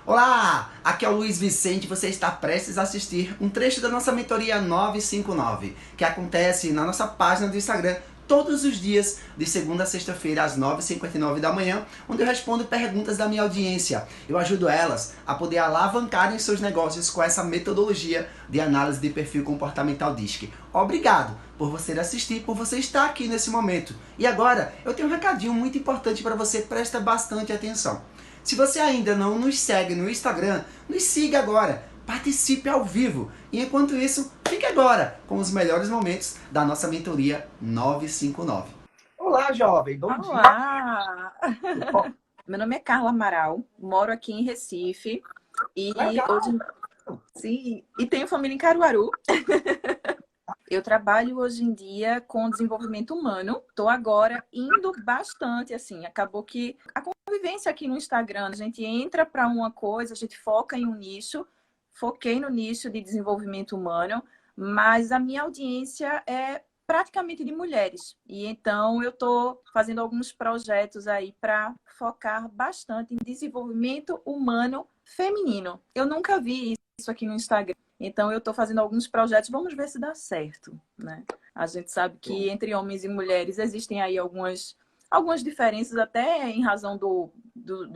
Olá, aqui é o Luiz Vicente. Você está prestes a assistir um trecho da nossa mentoria 959, que acontece na nossa página do Instagram todos os dias, de segunda a sexta-feira, às 9h59 da manhã, onde eu respondo perguntas da minha audiência. Eu ajudo elas a poder alavancarem seus negócios com essa metodologia de análise de perfil comportamental DISC. Obrigado por você assistir, por você estar aqui nesse momento. E agora, eu tenho um recadinho muito importante para você, presta bastante atenção. Se você ainda não nos segue no Instagram, nos siga agora, participe ao vivo. E enquanto isso, fique agora com os melhores momentos da nossa mentoria 959. Olá, jovem, bom dia. Olá! Meu nome é Carla Amaral, moro aqui em Recife e Legal. hoje sim, e tenho família em Caruaru. Eu trabalho hoje em dia com desenvolvimento humano. Estou agora indo bastante assim. Acabou que a convivência aqui no Instagram, a gente entra para uma coisa, a gente foca em um nicho. Foquei no nicho de desenvolvimento humano, mas a minha audiência é praticamente de mulheres. E então eu estou fazendo alguns projetos aí para focar bastante em desenvolvimento humano feminino. Eu nunca vi isso aqui no Instagram. Então, eu estou fazendo alguns projetos, vamos ver se dá certo, né? A gente sabe que entre homens e mulheres existem aí algumas diferenças, até em razão do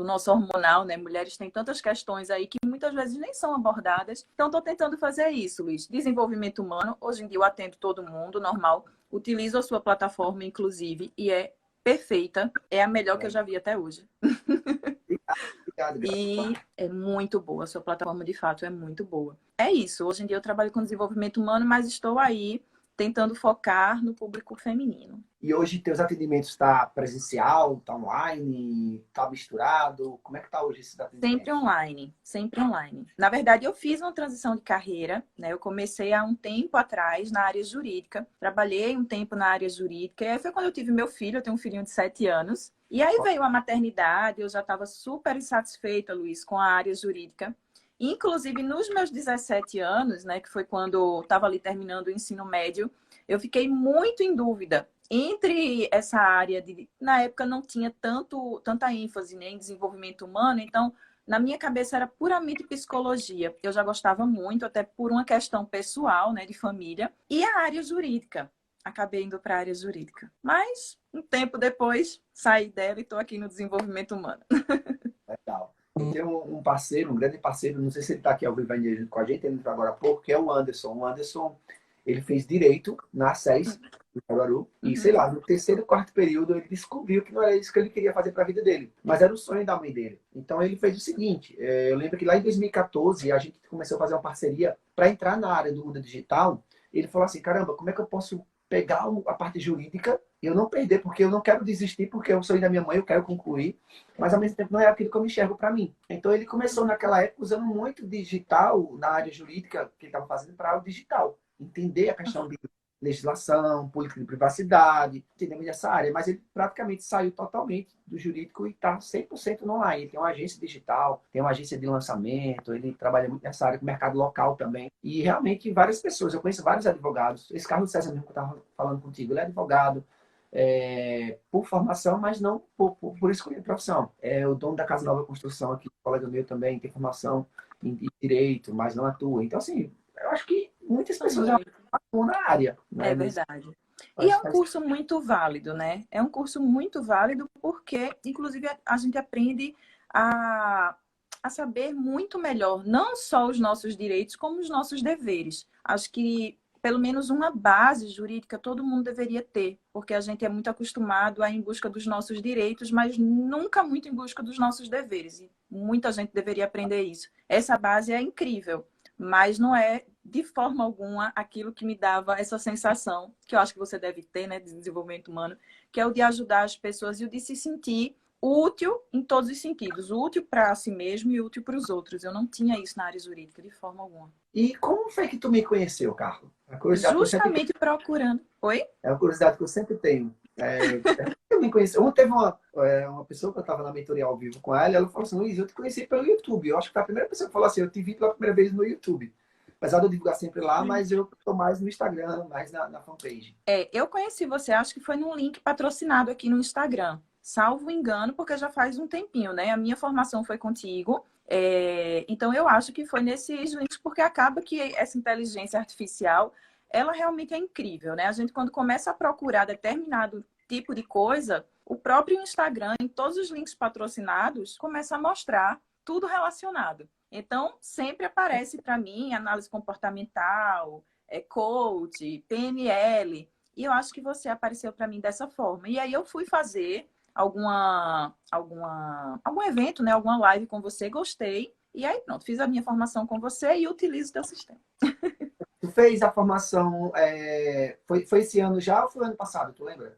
nosso hormonal, né? Mulheres têm tantas questões aí que muitas vezes nem são abordadas. Então, estou tentando fazer isso, Luiz. Desenvolvimento humano, hoje em dia eu atendo todo mundo, normal. Utilizo a sua plataforma, inclusive, e é perfeita. É a melhor que eu já vi até hoje. Obrigado, E obrigado. é muito boa, a sua plataforma de fato é muito boa. É isso, hoje em dia eu trabalho com desenvolvimento humano, mas estou aí tentando focar no público feminino. E hoje teus atendimentos está presencial, está online, está misturado? Como é que está hoje esses Sempre atendimentos? online, sempre online. Na verdade, eu fiz uma transição de carreira, né? Eu comecei há um tempo atrás na área jurídica, trabalhei um tempo na área jurídica, e aí foi quando eu tive meu filho, eu tenho um filhinho de 7 anos, e aí veio a maternidade, eu já estava super insatisfeita, Luiz, com a área jurídica. Inclusive, nos meus 17 anos, né, que foi quando eu estava ali terminando o ensino médio, eu fiquei muito em dúvida entre essa área de... Na época não tinha tanta ênfase, né, em desenvolvimento humano, então na minha cabeça era puramente psicologia. Eu já gostava muito, até por uma questão pessoal, né, de família. E a área jurídica. Acabei indo para a área jurídica. Mas, um tempo depois, saí dela e estou aqui no desenvolvimento humano. Legal. Eu tenho um parceiro, um grande parceiro, não sei se ele está aqui ao vivo ainda com a gente, ele entrou agora há pouco, que é o Anderson. O Anderson, ele fez Direito na SES, do Caruaru, e sei Uhum. lá, no terceiro, quarto período, ele descobriu que não era isso que ele queria fazer para a vida dele, mas era o sonho da mãe dele. Então ele fez o seguinte, eu lembro que lá em 2014 a gente começou a fazer uma parceria para entrar na área do mundo digital. Ele falou assim, caramba, como é que eu posso pegar a parte jurídica e eu não perder, porque eu não quero desistir, porque é o sonho da minha mãe, eu quero concluir, mas ao mesmo tempo não é aquilo que eu me enxergo para mim. Então ele começou naquela época usando muito digital na área jurídica que ele estava fazendo para o digital, entender a questão de legislação, política de privacidade, entendemos essa área, mas ele praticamente saiu totalmente do jurídico e está 100% no online. Ele tem uma agência digital, tem uma agência de lançamento, ele trabalha muito nessa área com mercado local também. E realmente várias pessoas, eu conheço vários advogados, esse Carlos César mesmo que eu estava falando contigo, ele é advogado, por formação, mas não por escolha de profissão. É o dono da Casa Nova Construção aqui, colega meu também, tem formação em direito, mas não atua. Então, assim, eu acho que muitas pessoas já atuam na área, É né? verdade. E é Faz, um faz... curso muito válido, né? É um curso muito válido porque, inclusive, a gente aprende a, a saber muito melhor, não só os nossos direitos, como os nossos deveres. Acho que pelo menos uma base jurídica todo mundo deveria ter, porque a gente é muito acostumado a ir em busca dos nossos direitos, mas nunca muito em busca dos nossos deveres. E muita gente deveria aprender isso. Essa base é incrível, mas não é de forma alguma aquilo que me dava essa sensação, que eu acho que você deve ter, né, de desenvolvimento humano, que é o de ajudar as pessoas e o de se sentir útil em todos os sentidos, útil para si mesmo e útil para os outros. Eu não tinha isso na área jurídica de forma alguma. E como foi que tu me conheceu, Carlos? A curiosidade que eu sempre tenho. Justamente procurando. Oi? É uma curiosidade que eu sempre tenho. Eu me conheci. Ontem teve uma pessoa que eu estava na mentoria ao vivo com ela, e ela falou assim, Luiz, eu te conheci pelo YouTube. Eu acho que foi a primeira pessoa que falou assim, eu te vi pela primeira vez no YouTube. Apesar de eu divulgar sempre lá, mas eu estou mais no Instagram, mais na fanpage. Eu conheci você, acho que foi num link patrocinado aqui no Instagram. Salvo engano, porque já faz um tempinho, né? A minha formação foi contigo. Então, eu acho que foi nesses links, porque acaba que essa inteligência artificial, ela realmente é incrível, né? A gente, quando começa a procurar determinado tipo de coisa, o próprio Instagram, em todos os links patrocinados, começa a mostrar tudo relacionado. Então, sempre aparece para mim análise comportamental, coach, PNL, e eu acho que você apareceu para mim dessa forma. E aí eu fui fazer algum evento, né? Alguma live com você, gostei. E aí, pronto, fiz a minha formação com você e utilizo o teu sistema. Tu fez a formação, foi esse ano já ou foi ano passado, tu lembra?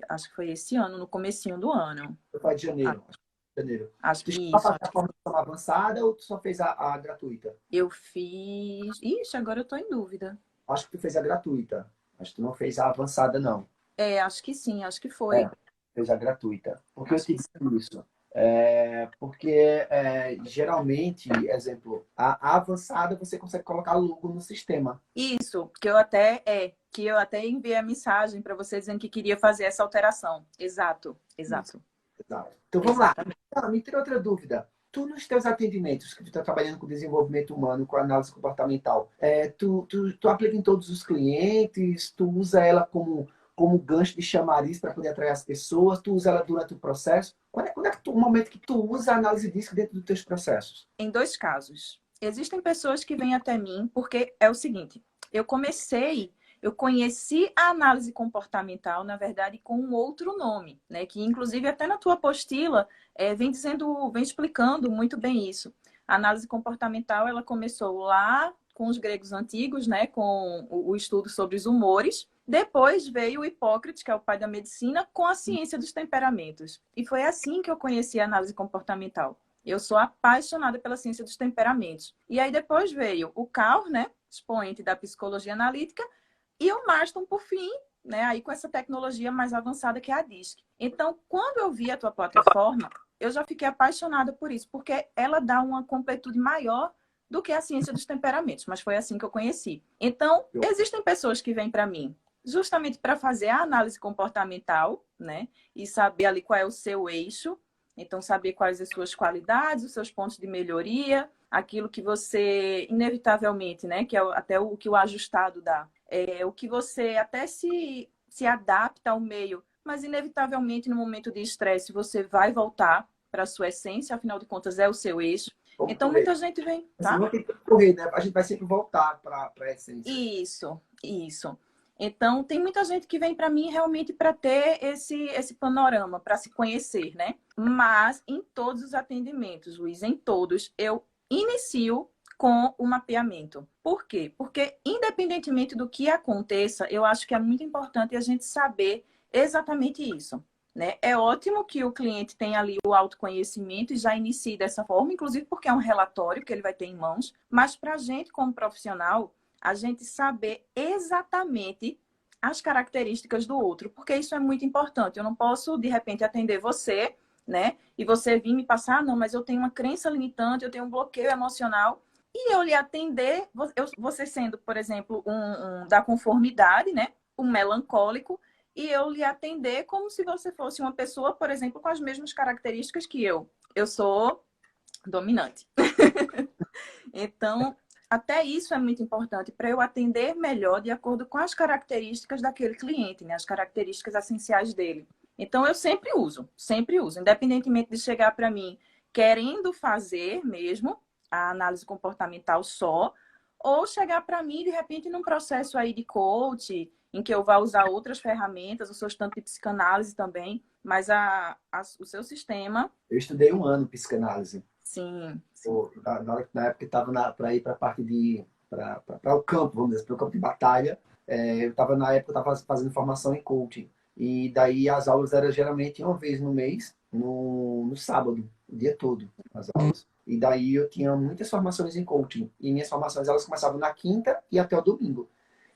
Acho que foi esse ano, no comecinho do ano. Foi de janeiro. Acho que foi de janeiro. Acho Tu que chegou a isso. fazer a formação avançada ou tu só fez a gratuita? Eu fiz. Ixi, agora eu tô em dúvida. Acho que tu fez a gratuita. Acho que tu não fez a avançada, não. Acho que sim, acho que É, foi. fez a gratuita. Por que eu Acho te que digo isso? Porque geralmente, exemplo, a avançada você consegue colocar logo no sistema. isso, que eu até enviei a mensagem para você dizendo que queria fazer essa alteração. Exato, Isso, exato. exato. Então vamos lá. Exatamente. Ah, me tira outra dúvida. Tu, nos teus atendimentos, que tu está trabalhando com desenvolvimento humano, com análise comportamental, tu aplica em todos os clientes, tu usa ela como gancho de chamariz para poder atrair as pessoas, tu usa ela durante o processo. Quando é que o momento que tu usa a análise disso dentro dos teus processos? Em dois casos. Existem pessoas que vêm até mim porque é o seguinte, eu conheci a análise comportamental, na verdade, com um outro nome, né? Que inclusive até na tua apostila vem explicando muito bem isso. A análise comportamental, ela começou lá com os gregos antigos, né? Com o estudo sobre os humores. Depois veio o Hipócrates, que é o pai da medicina, com a ciência dos temperamentos. E foi assim que eu conheci a análise comportamental. Eu sou apaixonada pela ciência dos temperamentos. E aí depois veio o Carl, né, expoente da psicologia analítica, e o Marston, por fim, né, aí com essa tecnologia mais avançada que é a DISC. Então, quando eu vi a tua plataforma, eu já fiquei apaixonada por isso, porque ela dá uma completude maior do que a ciência dos temperamentos, mas foi assim que eu conheci. Então, existem pessoas que vêm para mim justamente para fazer a análise comportamental, né, e saber ali qual é o seu eixo. Então, saber quais as suas qualidades, os seus pontos de melhoria, aquilo que você, inevitavelmente, né, que é até o que o ajustado dá, o que você até se adapta ao meio, mas inevitavelmente no momento de estresse você vai voltar para a sua essência, afinal de contas é o seu eixo. Vamos Então, correr. muita gente vem, Assim, tá? não tem que correr, né? A gente vai sempre voltar para a essência. Isso. Então, tem muita gente que vem para mim realmente para ter esse panorama, para se conhecer, né? Mas em todos os atendimentos, Luiz, em todos, eu inicio com o mapeamento. Por quê? Porque, independentemente do que aconteça, eu acho que é muito importante a gente saber exatamente isso. Né? É ótimo que o cliente tenha ali o autoconhecimento e já inicie dessa forma, inclusive porque é um relatório que ele vai ter em mãos, mas para a gente, como profissional, a gente saber exatamente as características do outro, porque isso é muito importante. Eu não posso, de repente, atender você, né? E você vir me passar, não, mas eu tenho uma crença limitante, eu tenho um bloqueio emocional, e eu lhe atender, você sendo, por exemplo, um da conformidade, né? Um melancólico, e eu lhe atender como se você fosse uma pessoa, por exemplo, com as mesmas características que eu. Eu sou dominante. Então, até isso é muito importante para eu atender melhor de acordo com as características daquele cliente, né? As características essenciais dele. Então, eu sempre uso, independentemente de chegar para mim querendo fazer mesmo a análise comportamental só, ou chegar para mim, de repente, num processo aí de coach, em que eu vá usar outras ferramentas, eu sou estudante de psicanálise também, mas o seu sistema, Eu estudei um ano psicanálise. sim, sim. Pô, na época que estava para ir para a parte de para o campo, vamos dizer, para o campo de batalha. Eu estava na época eu estava fazendo formação em coaching e daí as aulas eram geralmente uma vez no mês, no sábado, o dia todo, as aulas. E daí eu tinha muitas formações em coaching e minhas formações elas começavam na quinta e até o domingo.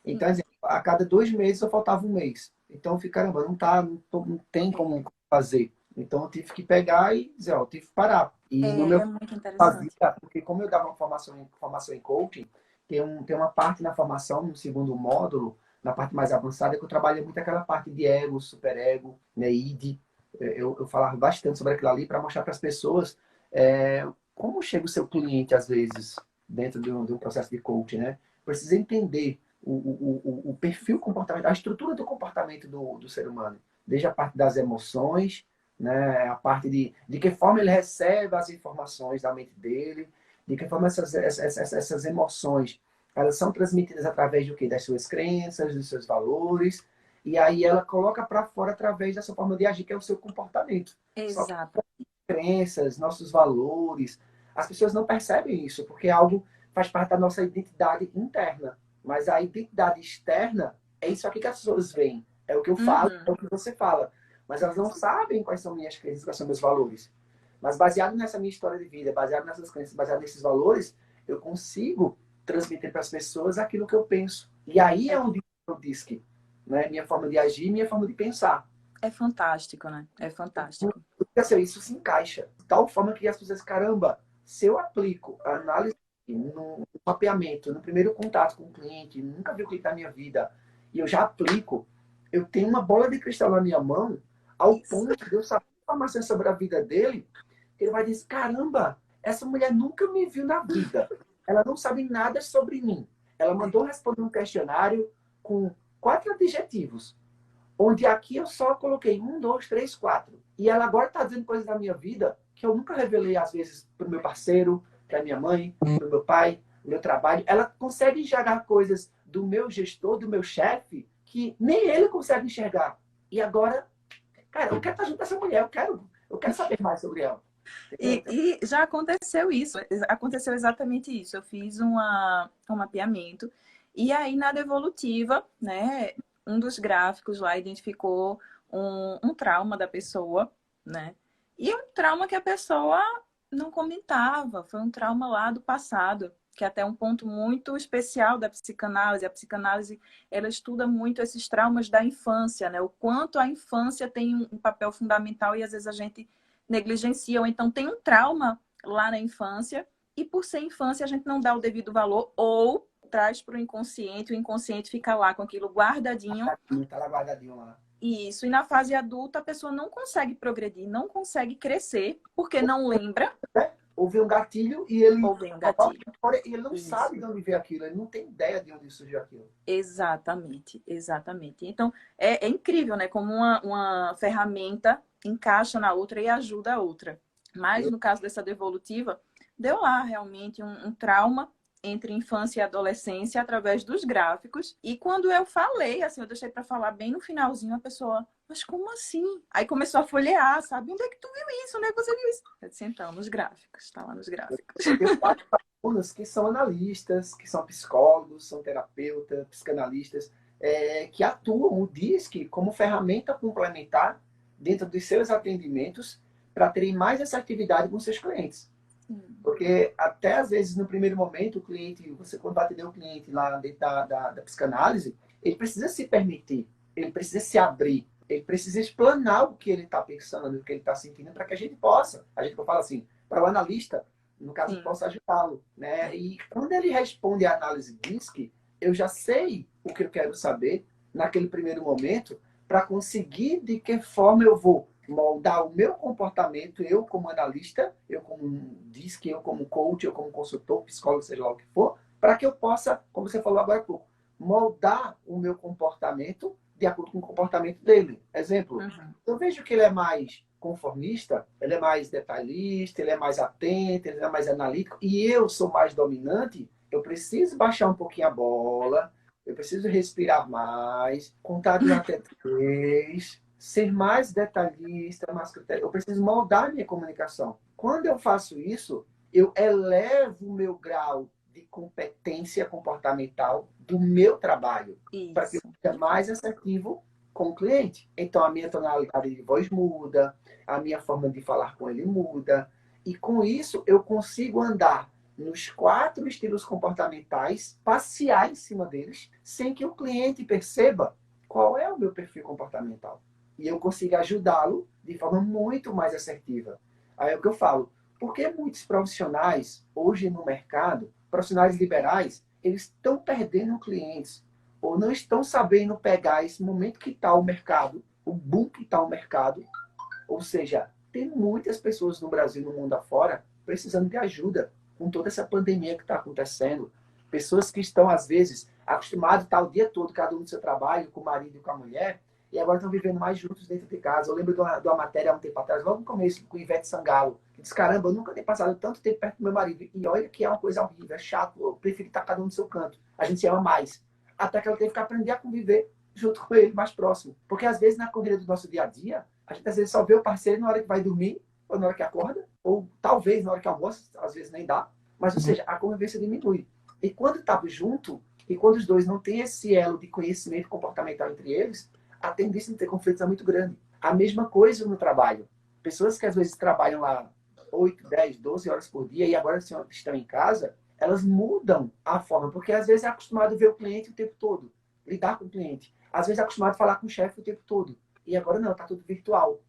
Então, exemplo, a cada 2 meses eu faltava um mês. Então eu fiquei, caramba, não tem como fazer. Então eu tive que pegar e dizer, ó, eu tive que parar. E no meu É muito fazia, interessante. porque como eu dava uma formação em coaching, tem uma parte na formação, no segundo módulo, na parte mais avançada, que eu trabalho muito aquela parte de ego, superego, né, id. Eu falava bastante sobre aquilo ali para mostrar para as pessoas Como chega o seu cliente, às vezes, dentro de um processo de coaching, né? Precisa entender o perfil comportamental, a estrutura do comportamento do ser humano. Desde a parte das emoções, né? A parte de que forma ele recebe as informações da mente dele, de que forma essas emoções elas são transmitidas através do quê? Das suas crenças, dos seus valores, e aí ela coloca para fora através dessa forma de agir, que é o seu comportamento. Só que Exato. crenças, nossos valores, as pessoas não percebem isso, porque é algo faz parte da nossa identidade interna. Mas a identidade externa é isso aqui que as pessoas veem. É o que eu falo, Uhum. é o que você fala. Mas elas não sabem quais são minhas crenças, quais são meus valores. Mas baseado nessa minha história de vida, baseado nessas crenças, baseado nesses valores, eu consigo transmitir para as pessoas aquilo que eu penso. E aí é onde eu disse que, né, minha forma de agir, minha forma de pensar. É fantástico, né? É fantástico. Porque, assim, isso se encaixa. De tal forma que as pessoas, caramba, se eu aplico a análise no mapeamento, no primeiro contato com o cliente, nunca vi o cliente na minha vida, e eu já aplico, eu tenho uma bola de cristal na minha mão, ao Isso. ponto de eu saber informações sobre a vida dele, ele vai dizer, caramba, essa mulher nunca me viu na vida. Ela não sabe nada sobre mim. Ela mandou responder um questionário com 4 adjetivos. Onde aqui eu só coloquei 1, 2, 3, 4. E ela agora está dizendo coisas da minha vida que eu nunca revelei, às vezes, para o meu parceiro, para minha mãe, para o meu pai, do meu trabalho. Ela consegue enxergar coisas do meu gestor, do meu chefe, que nem ele consegue enxergar. E agora, cara, eu quero estar junto com essa mulher, eu quero saber mais sobre ela. Entendeu? Então, E já aconteceu isso, aconteceu exatamente isso. Eu fiz um mapeamento e aí na devolutiva, né, um dos gráficos lá identificou um trauma da pessoa, né? E um trauma que a pessoa não comentava, foi um trauma lá do passado, que é até um ponto muito especial da psicanálise. A psicanálise, ela estuda muito esses traumas da infância, né? O quanto a infância tem um papel fundamental e às vezes a gente negligencia, ou então tem um trauma lá na infância e por ser infância a gente não dá o devido valor ou traz para o inconsciente fica lá com aquilo guardadinho. tá lá guardadinho lá. E na fase adulta a pessoa não consegue progredir, não consegue crescer, porque não lembra Né? Houve um gatilho e ele ou vem um coloca gatilho. fora e ele não sabe Isso. de onde veio aquilo, ele não tem ideia de onde surgiu aquilo. Exatamente, exatamente. Então, é incrível, né? Como uma ferramenta encaixa na outra e ajuda a outra. Mas, Eu, no caso dessa devolutiva, deu lá realmente um trauma entre infância e adolescência através dos gráficos. E quando eu falei, assim, eu deixei para falar bem no finalzinho, a pessoa, mas como assim? Aí começou a folhear, sabe? Onde é que tu viu isso? Onde é que você viu isso? Eu disse, então, nos gráficos, tá lá nos gráficos. eu tenho 4 alunos que são analistas, que são psicólogos, são terapeutas, psicanalistas, que atuam o DISC como ferramenta complementar dentro dos seus atendimentos para terem mais assertividade com seus clientes. Porque até às vezes no primeiro momento o cliente, você quando vai atender o cliente lá dentro da psicanálise, ele precisa se permitir, ele precisa se abrir, ele precisa explanar o que ele está pensando, o que ele está sentindo, para que a gente fala assim, para o analista, no caso, Sim, possa ajudá-lo. Né? E quando ele responde a análise DISC, eu já sei o que eu quero saber naquele primeiro momento, para conseguir de que forma eu vou moldar o meu comportamento, eu como analista, eu como DISC, eu como coach, eu como consultor, psicólogo, seja lá o que for, para que eu possa, como você falou agora há pouco, moldar o meu comportamento de acordo com o comportamento dele. Exemplo, uhum. eu vejo que ele é mais conformista, ele é mais detalhista, ele é mais atento, ele é mais analítico, e eu sou mais dominante, eu preciso baixar um pouquinho a bola, eu preciso respirar mais, contar de 1 até 3, ser mais detalhista, mais criterioso. Eu preciso moldar minha comunicação. Quando eu faço isso, eu elevo o meu grau de competência comportamental do meu trabalho para que eu Isso. seja mais assertivo com o cliente. Então, a minha tonalidade de voz muda, a minha forma de falar com ele muda. E com isso, eu consigo andar nos 4 estilos comportamentais, passear em cima deles, sem que o cliente perceba qual é o meu perfil comportamental. E eu consigo ajudá-lo de forma muito mais assertiva. Aí é o que eu falo. Porque muitos profissionais, hoje no mercado, profissionais liberais, eles estão perdendo clientes ou não estão sabendo pegar esse momento que está o mercado, o boom que está o mercado, ou seja, tem muitas pessoas no Brasil, no mundo afora, precisando de ajuda com toda essa pandemia que está acontecendo. Pessoas que estão, às vezes, acostumadas a estar o dia todo, cada um no seu trabalho, com o marido e com a mulher, e agora estão vivendo mais juntos dentro de casa. Eu lembro de uma matéria há um tempo atrás, logo no começo, com o Ivete Sangalo, que disse, caramba, eu nunca tenho passado tanto tempo perto do meu marido. E olha que é uma coisa horrível, é chato, eu prefiro estar cada um no seu canto. A gente se ama mais. Até que ela teve que aprender a conviver junto com ele, mais próximo. Porque às vezes, na corrida do nosso dia a dia, a gente às vezes só vê o parceiro na hora que vai dormir, ou na hora que acorda, ou talvez na hora que almoça, às vezes nem dá. Mas, ou seja, a convivência diminui. E quando está junto, e quando os dois não têm esse elo de conhecimento comportamental entre eles, a tendência de ter conflitos é muito grande. A mesma coisa no trabalho. Pessoas que às vezes trabalham lá 8, 10, 12 horas por dia e agora estão em casa, elas mudam a forma, porque às vezes é acostumado a ver o cliente o tempo todo, lidar com o cliente. Às vezes é acostumado a falar com o chefe o tempo todo. E agora não, está tudo virtual.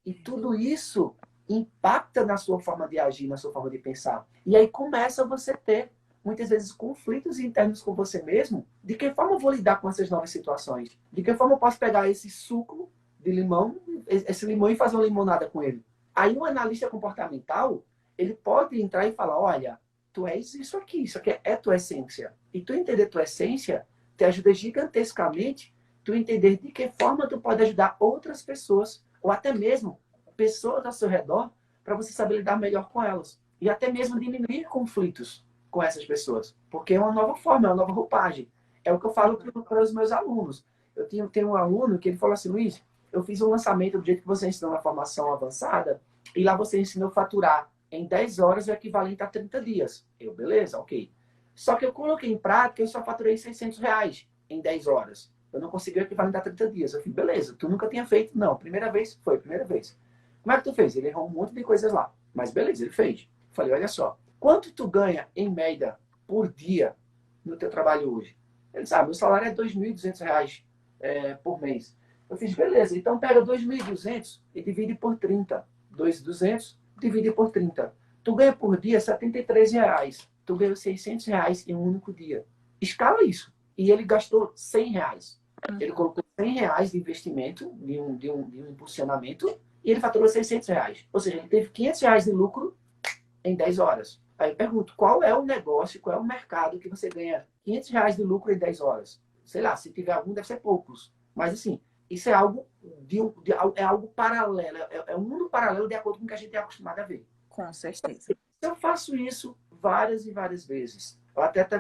E tudo isso impacta na sua forma de agir, na sua forma de pensar. E aí começa você a ter, muitas vezes, conflitos internos com você mesmo. De que forma eu vou lidar com essas novas situações? De que forma eu posso pegar esse suco de limão, esse limão e fazer uma limonada com ele? Aí um analista comportamental, ele pode entrar e falar, olha, tu és isso aqui é tua essência. E tu entender tua essência te ajuda gigantescamente tu entender de que forma tu pode ajudar outras pessoas, ou até mesmo pessoas ao seu redor, para você saber lidar melhor com elas. E até mesmo diminuir conflitos com essas pessoas. Porque é uma nova forma, é uma nova roupagem. É o que eu falo para os meus alunos. Eu tenho um aluno que ele falou assim, Luiz, eu fiz um lançamento do jeito que você ensinou na formação avançada, e lá você ensinou a faturar em 10 horas o equivalente a 30 dias. Eu, beleza, ok. Só que eu coloquei em prática, eu só faturei R$ 600 em 10 horas. Eu não consegui o equivalente a 30 dias. Eu falei, beleza, tu nunca tinha feito? Não, primeira vez? Foi, primeira vez. Como é que tu fez? Ele errou um monte de coisas lá. Mas beleza, ele fez. Eu falei, olha só, quanto tu ganha, em média, por dia no teu trabalho hoje? Ele disse, meu salário é R$ 2.200 por mês. Eu fiz, beleza, então pega 2.200 e divide por 30. 2.200 divide por 30. Tu ganha por dia R$ 73. Tu ganhou R$ 600 em um único dia. Escala isso. E ele gastou R$ 100. Ele colocou R$ 100 de investimento, de um impulsionamento, e ele faturou R$ 600. Ou seja, ele teve R$ 500 de lucro em 10 horas. Aí eu pergunto, qual é o negócio, qual é o mercado que você ganha R$ 500 de lucro em 10 horas? Sei lá, se tiver algum, deve ser poucos. Mas assim, isso é algo, é algo paralelo, é um mundo paralelo de acordo com o que a gente é acostumado a ver. Com certeza. Eu faço isso várias e várias vezes.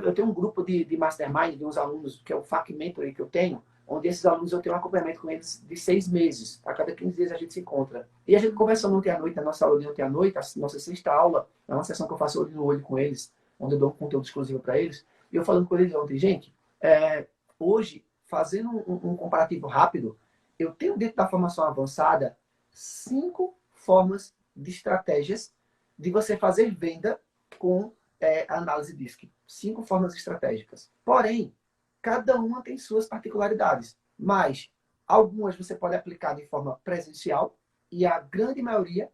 Eu tenho um grupo de mastermind de uns alunos, que é o FAC Mentoring que eu tenho, onde esses alunos eu tenho um acompanhamento com eles de 6 meses. A cada 15 dias a gente se encontra. E a gente conversando ontem à noite, na nossa aula de ontem à noite, a nossa sexta aula, é uma sessão que eu faço olho no olho com eles, onde eu dou um conteúdo exclusivo para eles. E eu falando com eles ontem, gente, hoje, fazendo um comparativo rápido, eu tenho dentro da formação avançada 5 formas de estratégias de você fazer venda com análise DISC. 5 formas estratégicas. Porém, cada uma tem suas particularidades. Mas algumas você pode aplicar de forma presencial e a grande maioria,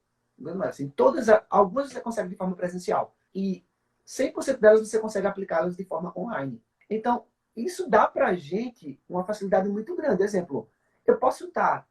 assim, algumas você consegue de forma presencial. E 100% delas você consegue aplicá-las de forma online. Então, isso dá para a gente uma facilidade muito grande. Exemplo, eu posso estar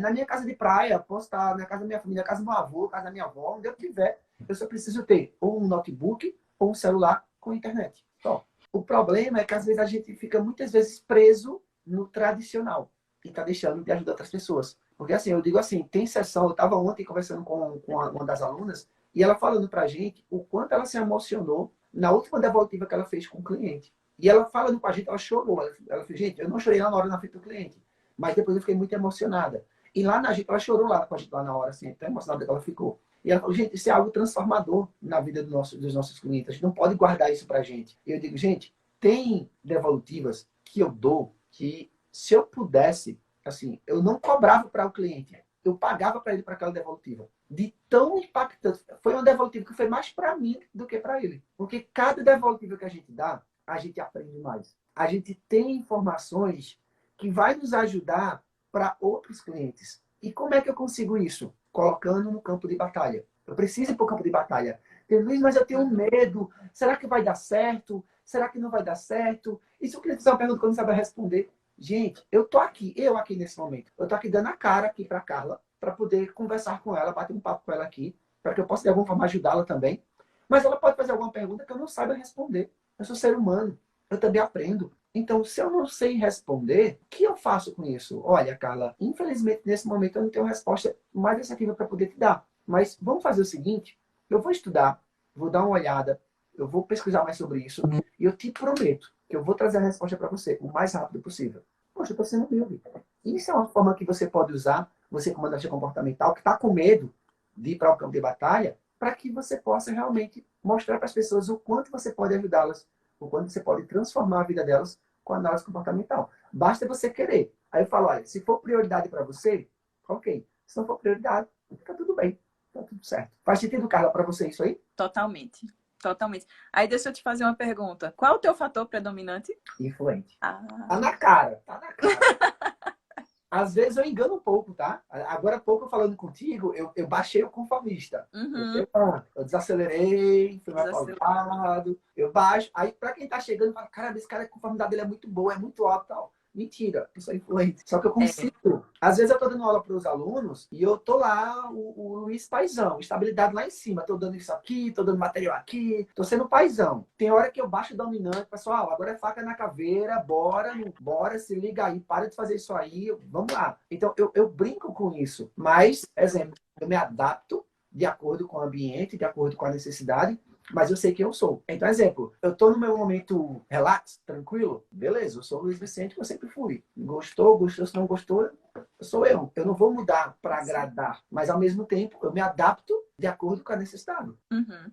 na minha casa de praia, posso estar na casa da minha família, na casa do meu avô, na casa da minha avó, onde eu estiver. Eu só preciso ter ou um notebook ou um celular com internet. Só. O problema é que às vezes a gente fica muitas vezes preso no tradicional e está deixando de ajudar outras pessoas. Porque assim, eu digo assim, tem sessão, eu estava ontem conversando com uma das alunas e ela falando para a gente o quanto ela se emocionou na última devolutiva que ela fez com o cliente. E ela falando com a gente, ela chorou. Ela falou, gente, eu não chorei lá na hora na frente do cliente, mas depois eu fiquei muito emocionada. E lá na gente, ela chorou lá com a gente lá na hora, assim, tão emocionada que ela ficou. E ela falou, gente, isso é algo transformador na vida dos nossos clientes. A gente não pode guardar isso pra gente. E eu digo, gente, tem devolutivas que eu dou que, se eu pudesse, assim, eu não cobrava para o cliente. Eu pagava para ele para aquela devolutiva. De tão impactante. Foi uma devolutiva que foi mais para mim do que para ele. Porque cada devolutiva que a gente dá, a gente aprende mais. A gente tem informações que vai nos ajudar para outros clientes. E como é que eu consigo isso? Colocando no campo de batalha. Eu preciso ir para o campo de batalha. Luiz, mas eu tenho medo. Será que vai dar certo? Será que não vai dar certo? E se o cliente fizer uma pergunta que eu não sabe responder? Gente, eu aqui nesse momento. Eu tô aqui dando a cara aqui para Carla, para poder conversar com ela, bater um papo com ela aqui, para que eu possa de alguma forma ajudá-la também. Mas ela pode fazer alguma pergunta que eu não saiba responder. Eu sou ser humano, eu também aprendo. Então, se eu não sei responder, o que eu faço com isso? Olha, Carla, infelizmente nesse momento eu não tenho resposta mais assertiva para poder te dar. Mas vamos fazer o seguinte: eu vou estudar, vou dar uma olhada, eu vou pesquisar mais sobre isso e eu te prometo que eu vou trazer a resposta para você o mais rápido possível. Poxa, eu estou sendo humilde. Isso é uma forma que você pode usar, você comandante comportamental, que está com medo de ir para o campo de batalha, para que você possa realmente mostrar para as pessoas o quanto você pode ajudá-las, o quanto você pode transformar a vida delas com a análise comportamental. Basta você querer. Aí eu falo, olha, se for prioridade para você, ok. Se não for prioridade, fica tudo bem. Tá tudo certo. Faz sentido, Carla, para você isso aí? Totalmente. Totalmente. Aí deixa eu te fazer uma pergunta. Qual é o teu fator predominante? Influente. Ah. Tá na cara, tá na cara. Às vezes eu engano um pouco, tá? Agora há pouco falando contigo, eu baixei o conformista. Uhum. Eu desacelerei, fui mais pausado, eu baixo. Aí pra quem tá chegando, fala, cara, esse cara, a conformidade dele é muito boa, é muito alta e tal. Mentira, eu sou influente. Só que eu consigo. Às vezes eu tô dando aula para os alunos e eu tô lá, o Luiz Paizão, estabilidade lá em cima. Tô dando isso aqui, tô dando material aqui, tô sendo paizão. Tem hora que eu baixo o dominante, pessoal, agora é faca na caveira, bora, bora, se liga aí, para de fazer isso aí, vamos lá. Então eu brinco com isso. Mas, exemplo, eu me adapto de acordo com o ambiente, de acordo com a necessidade, mas eu sei quem eu sou. Então, exemplo, eu tô no meu momento relax, tranquilo, beleza, eu sou o Luiz Vicente, que eu sempre fui. Gostou, gostou, se não gostou, sou eu. Eu não vou mudar para agradar, mas ao mesmo tempo eu me adapto de acordo com a necessidade. Uhum.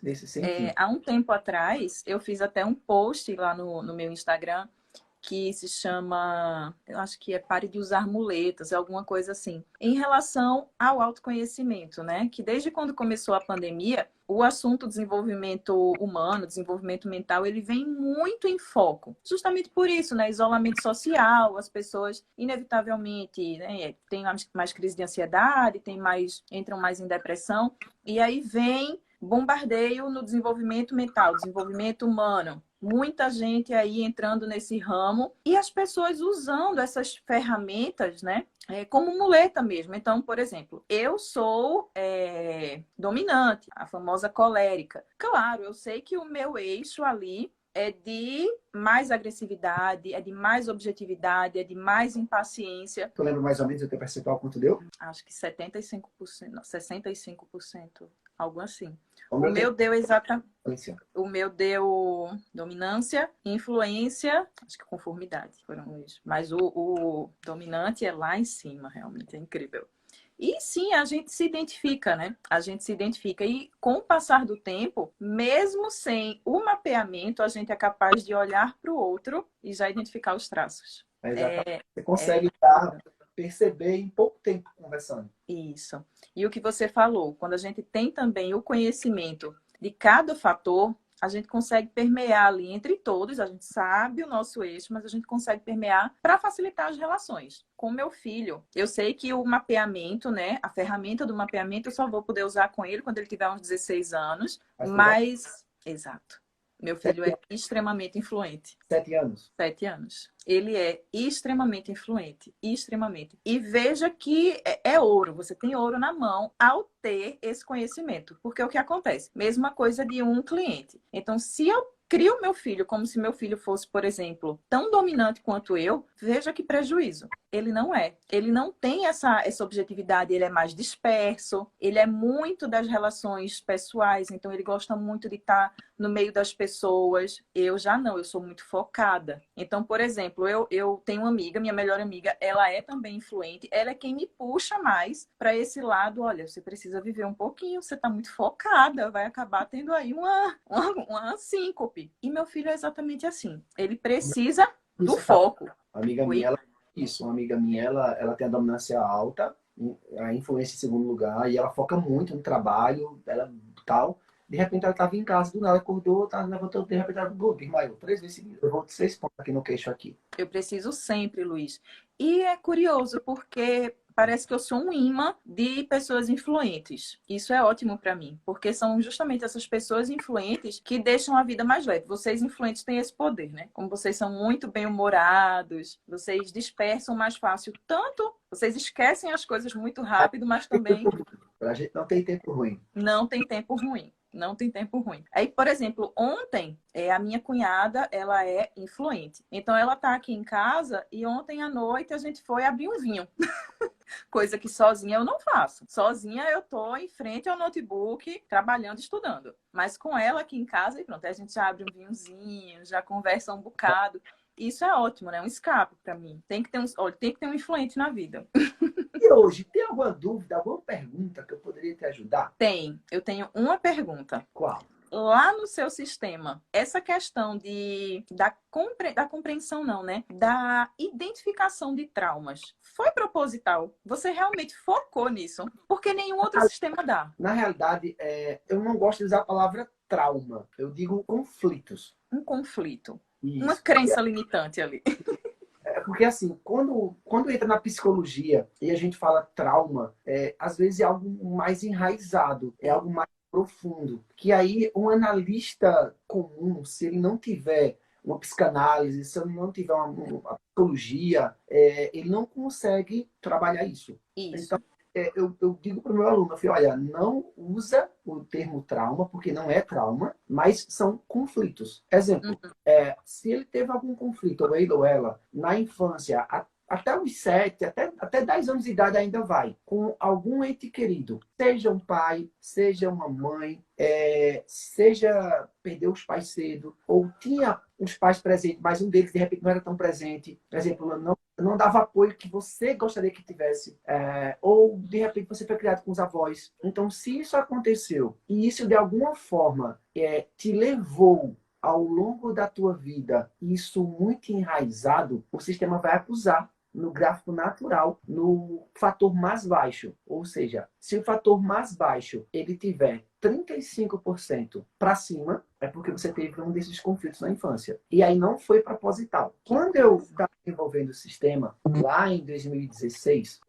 Nesse sentido. Há um tempo atrás, eu fiz até um post lá no meu Instagram que se chama, eu acho que é Pare de Usar Muletas, alguma coisa assim, em relação ao autoconhecimento, né? Que desde quando começou a pandemia, o assunto desenvolvimento humano, desenvolvimento mental, ele vem muito em foco. Justamente por isso, né? Isolamento social, as pessoas inevitavelmente, né, têm mais crise de ansiedade, entram mais em depressão, e aí vem bombardeio no desenvolvimento mental, desenvolvimento humano. Muita gente aí entrando nesse ramo e as pessoas usando essas ferramentas, né? Como muleta mesmo. Então, por exemplo, eu sou dominante, a famosa colérica. Claro, eu sei que o meu eixo ali é de mais agressividade, é de mais objetividade, é de mais impaciência. Tu lembra mais ou menos o teu percentual quanto deu? Acho que 75%, não, 65%, algo assim. O O meu deu exatamente. influência. O meu deu dominância, influência, acho que conformidade foram isso. Mas o dominante é lá em cima, realmente é incrível. E sim, a gente se identifica, né? A gente se identifica. E com o passar do tempo, mesmo sem o mapeamento, a gente é capaz de olhar para o outro e já identificar os traços. Você consegue perceber em pouco tempo conversando. Isso. E o que você falou, quando a gente tem também o conhecimento de cada fator, a gente consegue permear ali entre todos, a gente sabe o nosso eixo, mas a gente consegue permear para facilitar as relações. Com meu filho, eu sei que o mapeamento, né, a ferramenta do mapeamento, eu só vou poder usar com ele quando ele tiver uns 16 anos, mas... Exato. Meu filho é extremamente influente. 7 anos. 7 anos. Ele é extremamente influente, extremamente. E veja que é ouro, você tem ouro na mão ao ter esse conhecimento. Porque o que acontece? Mesma coisa de um cliente. Então, se eu crio meu filho como se meu filho fosse, por exemplo, tão dominante quanto eu, veja que prejuízo. Ele não é. Ele não tem essa objetividade, ele é mais disperso, ele é muito das relações pessoais, então ele gosta muito de estar no meio das pessoas. Eu já não, eu sou muito focada. Então, por exemplo, eu tenho uma amiga, minha melhor amiga, ela é também influente, ela é quem me puxa mais para esse lado, olha, você precisa viver um pouquinho, você está muito focada, vai acabar tendo aí uma síncope. E meu filho é exatamente assim, ele precisa do foco. Uma amiga minha, uma amiga minha, ela tem a dominância alta, a influência em segundo lugar, e ela foca muito no trabalho, ela tal. De repente ela estava em casa, do nada acordou, estava levantando, de repente ela desmaiou 3 vezes seguidas. Eu vou de 6 pontos aqui no queixo aqui. Eu preciso sempre, Luiz. E é curioso, porque parece que eu sou um imã de pessoas influentes. Isso é ótimo para mim, porque são justamente essas pessoas influentes que deixam a vida mais leve. Vocês influentes têm esse poder, né? Como vocês são muito bem-humorados, vocês dispersam mais fácil. Tanto vocês esquecem as coisas muito rápido, mas também A gente não tem tempo ruim. não tem tempo ruim. Não tem tempo ruim. Aí, por exemplo, ontem, a minha cunhada, ela é influente. Então, ela tá aqui em casa e ontem à noite a gente foi abrir um vinho. Coisa que sozinha eu não faço. Sozinha eu tô em frente ao notebook, trabalhando, estudando. Mas com ela aqui em casa, e pronto, a gente já abre um vinhozinho, já conversa um bocado. Isso é ótimo, né? Um escape para mim. Tem que ter tem que ter um influente na vida. E hoje, tem alguma dúvida, alguma pergunta que eu poderia te ajudar? Eu tenho uma pergunta. Qual? Lá no seu sistema, essa questão da compreensão não, né? Da identificação de traumas, foi proposital? Você realmente focou nisso? Porque nenhum outro sistema dá. Na realidade, eu não gosto de usar a palavra trauma. Eu digo conflitos. Um conflito. Isso. Uma crença limitante ali. Porque assim, quando entra na psicologia e a gente fala trauma, às vezes é algo mais enraizado, é algo mais profundo. Que aí um analista comum, se ele não tiver uma psicanálise, se ele não tiver uma psicologia, ele não consegue trabalhar isso. Isso. Então, eu digo para o meu aluno, eu falei, olha, não usa o termo trauma, porque não é trauma, mas são conflitos. Exemplo, se ele teve algum conflito, ou ele ou ela, na infância, até os 7, até 10 anos de idade ainda vai, com algum ente querido, seja um pai, seja uma mãe, seja perdeu os pais cedo, ou tinha os pais presentes, mas um deles de repente não era tão presente, por exemplo, não dava apoio que você gostaria que tivesse, ou de repente você foi criado com os avós. Então, se isso aconteceu e isso de alguma forma te levou ao longo da tua vida, isso muito enraizado, o sistema vai acusar no gráfico natural, no fator mais baixo. Ou seja, se o fator mais baixo ele tiver 35% para cima, é porque você teve um desses conflitos na infância. E aí não foi proposital. Quando eu estava desenvolvendo o sistema, lá em 2016,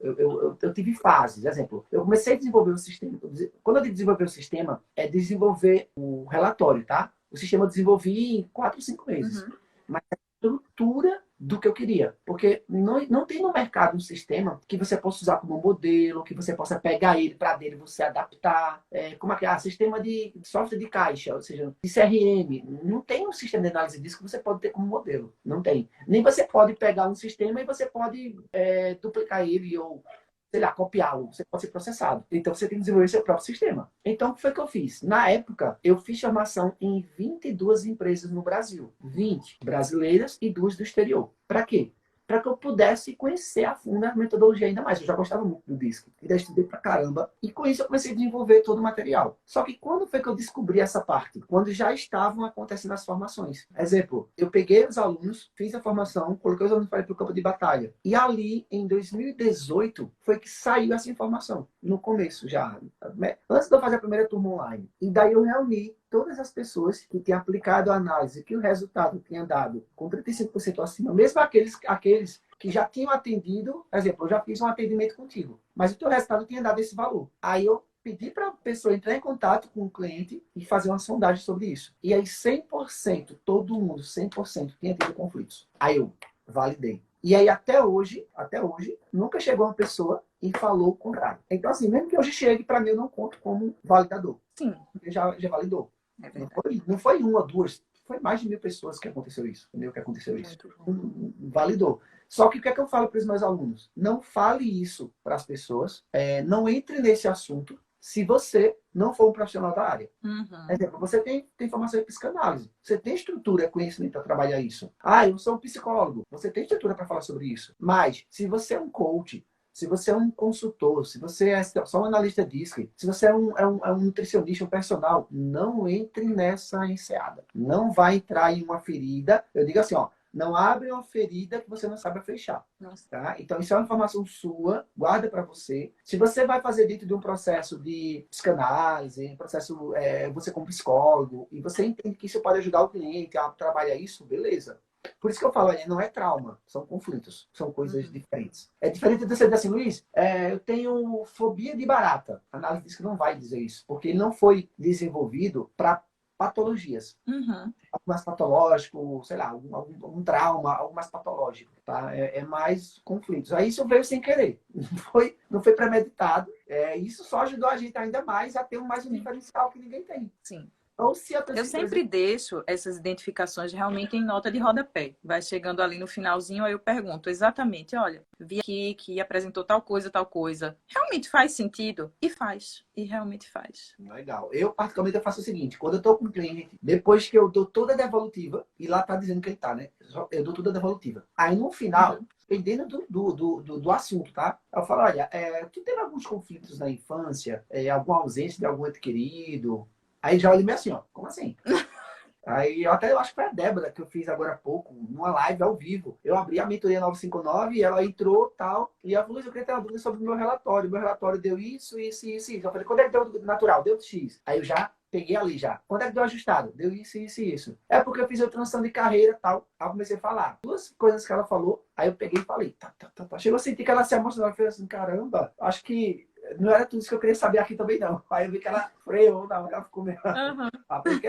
eu tive fases. Por exemplo, eu comecei a desenvolver o sistema. Quando eu desenvolvi o sistema, é desenvolver o relatório, tá? O sistema eu desenvolvi em 4 ou 5 meses. Uhum. Mas a estrutura do que eu queria. Porque não tem no mercado um sistema que você possa usar como modelo, que você possa pegar ele para dele você adaptar. Como é que é? Sistema de software de caixa, ou seja, de CRM. Não tem um sistema de análise disso que você pode ter como modelo. Não tem. Nem você pode pegar um sistema e você pode duplicar ele ou sei lá, copiá-lo, você pode ser processado. Então, você tem que desenvolver seu próprio sistema. Então, o que foi que eu fiz? Na época, eu fiz formação em 22 empresas no Brasil. 20 brasileiras e 2 do exterior. Para quê? Para que eu pudesse conhecer a fundo a metodologia ainda mais. Eu já gostava muito do DISC. E daí estudei pra caramba. E com isso eu comecei a desenvolver todo o material. Só que quando foi que eu descobri essa parte? Quando já estavam acontecendo as formações. Exemplo, eu peguei os alunos, fiz a formação, coloquei os alunos para ir para o campo de batalha. E ali, em 2018, foi que saiu essa informação. No começo já. Antes de eu fazer a primeira turma online. E daí eu reuni todas as pessoas que tinham aplicado a análise, que o resultado tinha dado com 35% acima, mesmo aqueles que já tinham atendido, por exemplo, eu já fiz um atendimento contigo, mas o teu resultado tinha dado esse valor. Aí eu pedi para a pessoa entrar em contato com o cliente e fazer uma sondagem sobre isso. E aí 100%, todo mundo, 100% tinha tido conflitos. Aí eu validei. E aí até hoje, nunca chegou uma pessoa e falou o contrário. Então assim, mesmo que hoje chegue, para mim eu não conto como validador. Sim. Porque já validou. É Não foi uma, duas, foi mais de 1000 pessoas que aconteceu isso. Entendeu? Que aconteceu isso. Validou. Só que o que é que eu falo para os meus alunos? Não fale isso para as pessoas, não entre nesse assunto se você não for um profissional da área. Uhum. Exemplo, você tem formação em psicanálise, você tem estrutura, conhecimento para trabalhar isso. Eu sou um psicólogo, você tem estrutura para falar sobre isso. Mas, se você é um coach, se você é um consultor, se você é só um analista DISC, se você é um nutricionista, um personal, não entre nessa enseada. Não vai entrar em uma ferida. Eu digo assim, ó, não abre uma ferida que você não sabe fechar. Tá? Então, isso é uma informação sua, guarda para você. Se você vai fazer dentro de um processo de psicanálise, você como psicólogo, e você entende que isso pode ajudar o cliente a trabalhar isso, beleza. Por isso que eu falo, não é trauma, são conflitos, são coisas diferentes. É diferente de você dizer assim, Luiz, eu tenho fobia de barata. A análise diz que não vai dizer isso, porque ele não foi desenvolvido para patologias. Uhum. Algo mais patológico, sei lá, algum trauma, algo mais patológico, tá? É mais conflitos. Aí isso veio sem querer, não foi premeditado. Isso só ajudou a gente ainda mais a ter mais um Sim. diferencial que ninguém tem. Sim. Então, se a Eu pessoa, por sempre exemplo, deixo essas identificações realmente em nota de rodapé. Vai chegando ali no finalzinho, aí eu pergunto exatamente, olha, vi aqui que apresentou tal coisa, tal coisa. Realmente faz sentido? E faz. E realmente faz. legal. Eu, particularmente, eu faço o seguinte: quando eu estou com um cliente, depois que eu dou toda a devolutiva, e lá tá dizendo que ele tá, né? Eu dou toda a devolutiva. Aí, no final, dependendo do assunto, tá? Eu falo, olha, tu teve alguns conflitos na infância, alguma ausência de algum ente querido? Aí já olha meio assim, ó, como assim? Aí eu acho que foi a Débora que eu fiz agora há pouco, numa live ao vivo. Eu abri a mentoria 959 e ela entrou tal. E ela falou: eu queria ter uma dúvida sobre o meu relatório. Meu relatório deu isso, isso, isso, isso. Eu falei: quando é que deu natural? Deu X. Aí eu já peguei ali já. Quando é que deu ajustado? Deu isso, isso e isso. É porque eu fiz a transição de carreira tal. Aí eu comecei a falar. Duas coisas que ela falou. Aí eu peguei e falei: tá. Chegou a sentir que ela se emocionou. Ela fez assim: caramba, acho que não era tudo isso que eu queria saber aqui também, não. Aí eu vi que ela freou, não, ela ficou meio. Uhum. Porque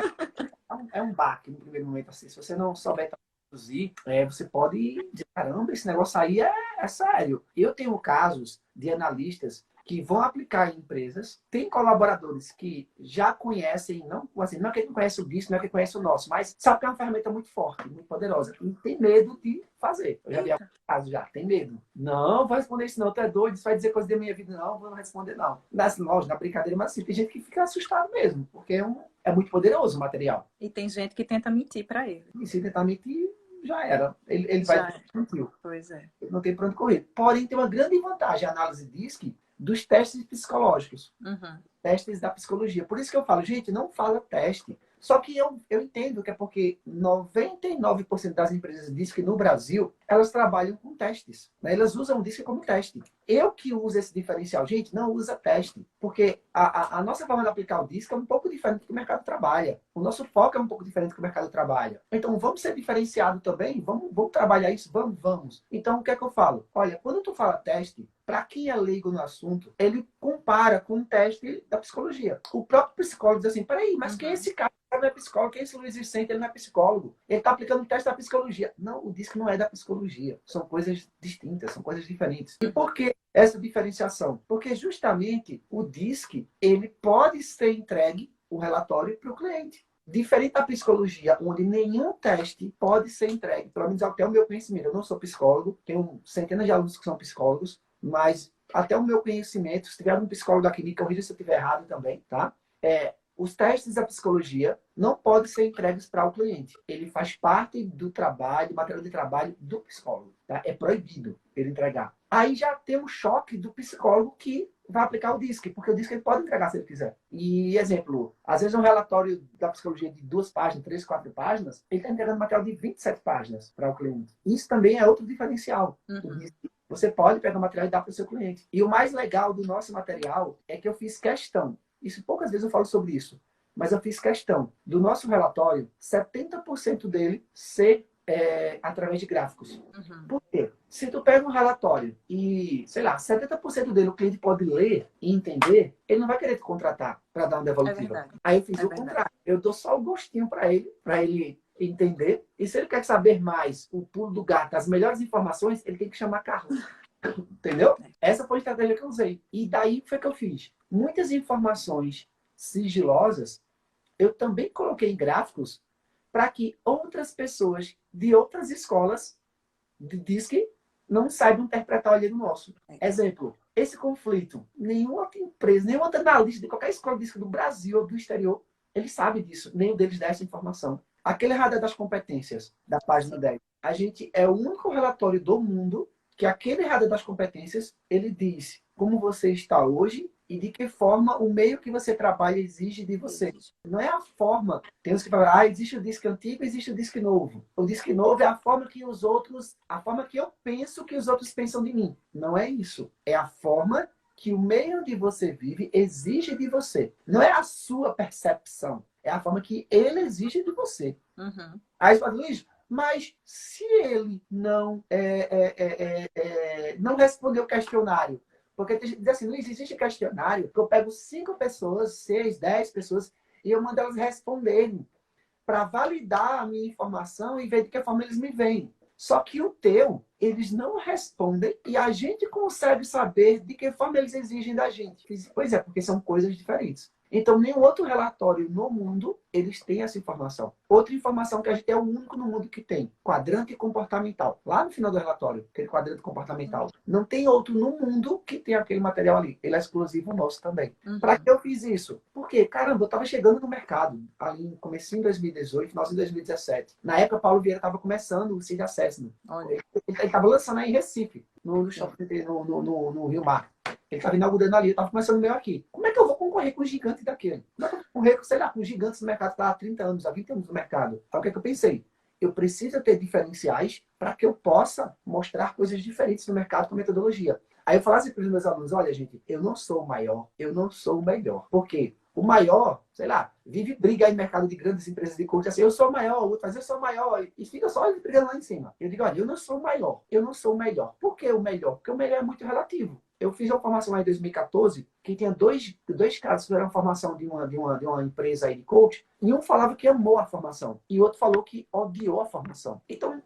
é um baque no primeiro momento, assim. Se você não souber traduzir, você pode dizer, caramba, esse negócio aí é sério. Eu tenho casos de analistas que vão aplicar em empresas, tem colaboradores que já conhecem, não, assim, não é que não conhece o disso, não é que conhece o nosso, mas sabe que é uma ferramenta muito forte, muito poderosa, e tem medo de fazer. Eu já vi alguns casos já, tem medo. Não, vou responder isso não, tu é doido, isso vai dizer coisa da minha vida, não, vou não responder não. Lógico, na brincadeira, mas assim, tem gente que fica assustado mesmo, porque é muito poderoso o material. E tem gente que tenta mentir para ele. E se tentar mentir, já era. Ele vai Já. mentir. Pois é. Ele não tem para onde correr. Porém, tem uma grande vantagem a análise DISC dos testes psicológicos. Uhum. Testes da psicologia. Por isso que eu falo, gente, não fala teste. Só que eu entendo que é porque 99% das empresas dizem que no Brasil elas trabalham com testes. Né? Elas usam o DISC como teste. Eu que uso esse diferencial, gente, não usa teste. Porque a nossa forma de aplicar o DISC é um pouco diferente do que o mercado trabalha. O nosso foco é um pouco diferente do que o mercado trabalha. Então, vamos ser diferenciados também? Vamos trabalhar isso? Vamos. Então, o que é que eu falo? Olha, quando tu fala teste, para quem é leigo no assunto, ele compara com o teste da psicologia. O próprio psicólogo diz assim, peraí, mas quem é esse cara? Ele não é psicólogo, quem é esse Luiz Vicente? Ele não é psicólogo. Ele está aplicando o teste da psicologia. Não, o DISC não é da psicologia. São coisas distintas, são coisas diferentes. E por que essa diferenciação? Porque justamente o DISC, ele pode ser entregue, o relatório, para o cliente. Diferente da psicologia, onde nenhum teste pode ser entregue, pelo menos até o meu conhecimento. Eu não sou psicólogo, tenho centenas de alunos que são psicólogos, mas até o meu conhecimento, se tiver algum psicólogo aqui, me corrija se eu estiver errado também, tá? Os testes da psicologia não podem ser entregues para o cliente. Ele faz parte do trabalho, do material de trabalho do psicólogo. Tá? É proibido ele entregar. Aí já tem um choque do psicólogo que vai aplicar o DISC, porque o DISC ele pode entregar se ele quiser. E, exemplo, às vezes um relatório da psicologia de 2 páginas, 3, 4 páginas, ele está entregando material de 27 páginas para o cliente. Isso também é outro diferencial. Uhum. Você pode pegar o material e dar para o seu cliente. E o mais legal do nosso material é que eu fiz questão. Isso poucas vezes eu falo sobre isso, mas eu fiz questão do nosso relatório, 70% dele ser através de gráficos. Uhum. Por quê? Se tu pega um relatório e, sei lá, 70% dele o cliente pode ler e entender, ele não vai querer te contratar para dar uma devolutiva. Aí eu fiz o contrário. Eu dou só o gostinho para ele entender. E se ele quer saber mais, o pulo do gato, as melhores informações, ele tem que chamar Carlos. Entendeu? Essa foi a estratégia que eu usei. E daí foi que eu fiz. Muitas informações sigilosas eu também coloquei em gráficos para que outras pessoas de outras escolas diz que não saibam interpretar o olho nosso. Exemplo, esse conflito, nenhuma outra empresa, nenhum outro analista de qualquer escola de disco do Brasil ou do exterior, ele sabe disso, nenhum deles dá essa informação. Aquele radar das competências, da página 10, a gente é o único relatório do mundo que aquele radar das competências, ele diz como você está hoje e de que forma o meio que você trabalha exige de você. Não é a forma. Tem uns que falam, existe o disco antigo, existe o disco novo. O disco novo é a forma que os outros, a forma que eu penso que os outros pensam de mim. Não é isso. É a forma que o meio onde você vive exige de você. Não é a sua percepção. É a forma que ele exige de você. Uhum. Aí você fala, Luiz, Mas se ele não responder o questionário, porque tem gente que diz assim, não existe questionário, que eu pego 5 pessoas, 6, 10 pessoas, e eu mando elas responderem para validar a minha informação e ver de que forma eles me veem. Só que o teu, eles não respondem e a gente consegue saber de que forma eles exigem da gente. Pois é, porque são coisas diferentes. Então, nenhum outro relatório no mundo, eles têm essa informação. Outra informação que a gente é o único no mundo que tem. Quadrante comportamental. Lá no final do relatório, aquele quadrante comportamental. Não tem outro no mundo que tenha aquele material ali. Ele é exclusivo nosso também. Para que eu fiz isso? Porque, caramba, eu estava chegando no mercado. Ali no comecinho de 2018, final de 2017. Na época, Paulo Vieira estava começando o Seed Assessment. Ele estava lançando aí em Recife, no Rio Mar. Ele estava inaugurando ali, eu estava começando o meu aqui. Como é que eu vou concorrer com os gigantes daquele? Como é que eu vou concorrer, sei lá, com os gigantes do mercado que está há 30 anos, há 20 anos no mercado? Então, o que é que eu pensei? Eu preciso ter diferenciais para que eu possa mostrar coisas diferentes no mercado com metodologia. Aí eu falava assim para os meus alunos, olha, gente, eu não sou o maior, eu não sou o melhor. Por quê? O maior, sei lá, vive briga aí no mercado de grandes empresas de coaching, assim, eu sou o maior, o outro faz, eu sou o maior, e fica só brigando lá em cima. Eu digo, olha, eu não sou o maior, eu não sou o melhor. Por que o melhor? Porque o melhor é muito relativo. Eu fiz uma formação lá em 2014, que tinha dois casos que fizeram a formação de uma empresa aí de coach, e um falava que amou a formação, e o outro falou que odiou a formação. Então,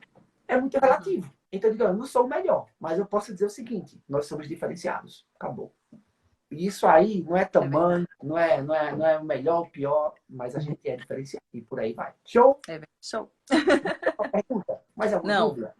é muito relativo. Então, eu digo, eu não sou o melhor, mas eu posso dizer o seguinte, nós somos diferenciados. Acabou. E isso aí não é tamanho, não é o melhor ou o pior, mas a gente é diferenciado. E por aí vai. Show? Show. Uma pergunta? Mais alguma Não, dúvida?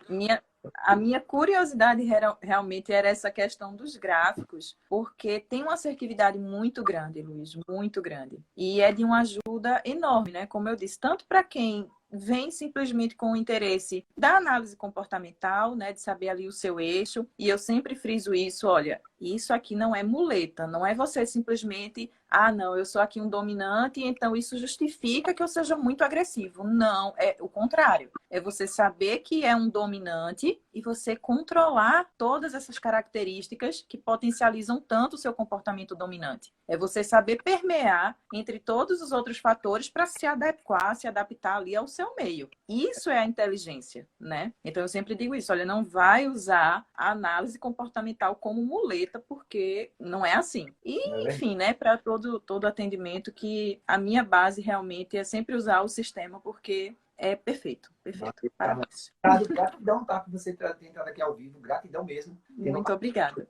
a minha curiosidade realmente era essa questão dos gráficos, porque tem uma assertividade muito grande, Luiz, muito grande. E é de uma ajuda enorme, né? Como eu disse, tanto para quem vem simplesmente com o interesse da análise comportamental, né, de saber ali o seu eixo. E eu sempre friso isso, olha, isso aqui não é muleta, não é você simplesmente, não, eu sou aqui um dominante, então isso justifica que eu seja muito agressivo. Não, é o contrário. É você saber que é um dominante e você controlar todas essas características que potencializam tanto o seu comportamento dominante. É você saber permear entre todos os outros fatores para se adequar, se adaptar ali ao seu meio. Isso é a inteligência, né? Então eu sempre digo isso, olha, não vai usar a análise comportamental como muleta, porque não é assim. E, enfim, né, para todo atendimento, que a minha base realmente é sempre usar o sistema, porque é perfeito, perfeito. Parabéns. Gratidão, tá? Por você ter entrado aqui ao vivo. Gratidão mesmo. Muito obrigada.